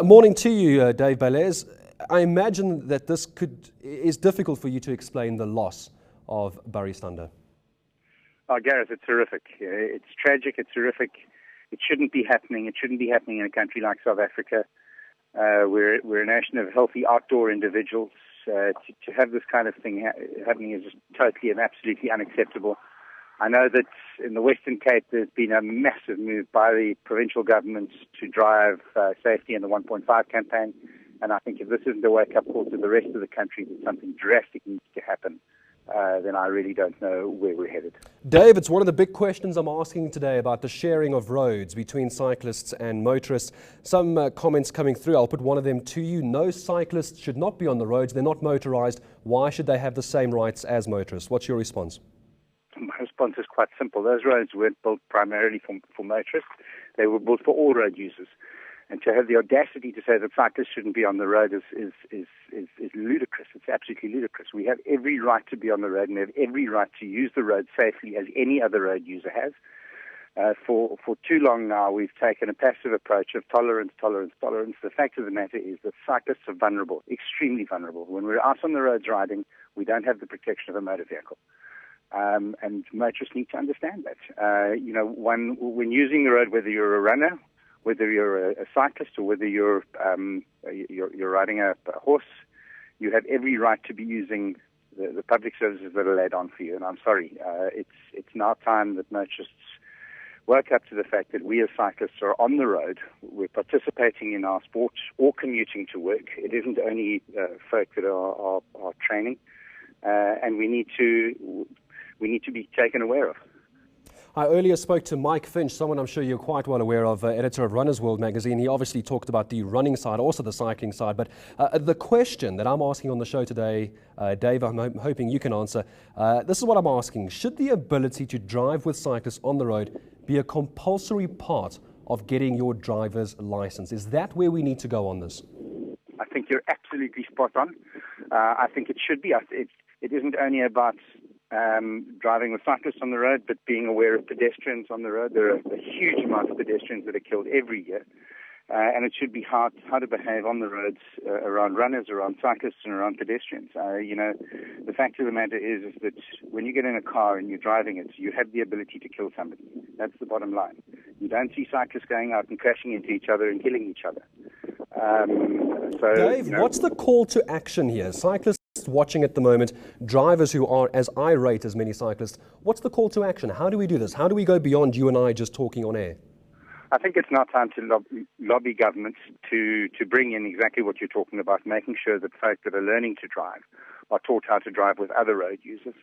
Morning to you, Dave Bellairs. I imagine that this is difficult for you to explain the loss of Burry Stander. Oh, Gareth, it's horrific. It's tragic. It's horrific. It shouldn't be happening. It shouldn't be happening in a country like South Africa. We're a nation of healthy outdoor individuals. To have this kind of thing happening is just totally and absolutely unacceptable. I know that in the Western Cape there's been a massive move by the provincial government to drive safety in the 1.5 campaign, and I think if this isn't a wake-up call to the rest of the country that something drastic needs to happen, then I really don't know where we're headed. Dave, it's one of the big questions I'm asking today about the sharing of roads between cyclists and motorists. Some comments coming through. I'll put one of them to you. No cyclists should not be on the roads. They're not motorised. Why should they have the same rights as motorists? What's your response? My response is quite simple. Those roads weren't built primarily for motorists. They were built for all road users. And to have the audacity to say that cyclists shouldn't be on the road is ludicrous. It's absolutely ludicrous. We have every right to be on the road and have every right to use the road safely as any other road user has. For too long now, we've taken a passive approach of tolerance. The fact of the matter is that cyclists are vulnerable, extremely vulnerable. When we're out on the roads riding, we don't have the protection of a motor vehicle. And motorists need to understand that. When using the road, whether you're a runner, whether you're a cyclist, or whether you're riding a horse, you have every right to be using the public services that are laid on for you. And I'm sorry, it's now time that motorists woke up to the fact that we as cyclists are on the road. We're participating in our sport or commuting to work. It isn't only folk that are training, and we need to be taken aware of. I earlier spoke to Mike Finch, someone I'm sure you're quite well aware of, editor of Runner's World magazine. He obviously talked about the running side, also the cycling side. But the question that I'm asking on the show today, Dave, I'm hoping you can answer. This is what I'm asking. Should the ability to drive with cyclists on the road be a compulsory part of getting your driver's license? Is that where we need to go on this? I think you're absolutely spot on. I think it should be. It isn't only about driving with cyclists on the road, but being aware of pedestrians on the road. There are a huge amount of pedestrians that are killed every year, and it should be how to behave on the roads around runners, around cyclists, and around pedestrians. The fact of the matter is that when you get in a car and you're driving it, you have the ability to kill somebody. That's the bottom line. You don't see cyclists going out and crashing into each other and killing each other. Dave, what's the call to action here? Cyclists watching at the moment, drivers who are as irate as many cyclists, what's the call to action? How do we do this? How do we go beyond you and I just talking on air? I think it's now time to lobby governments to bring in exactly what you're talking about, making sure that folk that are learning to drive are taught how to drive with other road users.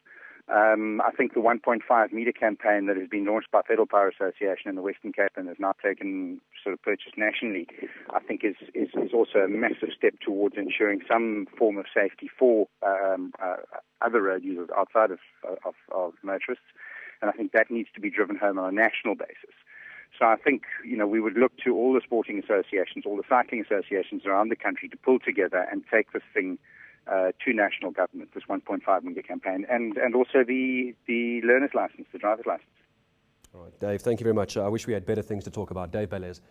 I think the 1.5 metre campaign that has been launched by Federal Power Association in the Western Cape and has now taken sort of purchase nationally, I think is also a massive step towards ensuring some form of safety for other road users outside of motorists. And I think that needs to be driven home on a national basis. So I think, we would look to all the sporting associations, all the cycling associations around the country to pull together and take this thing to national government, this 1.5 metre campaign, and also the learner's license, the driver's license. All right, Dave, thank you very much. I wish we had better things to talk about. Dave Bellairs.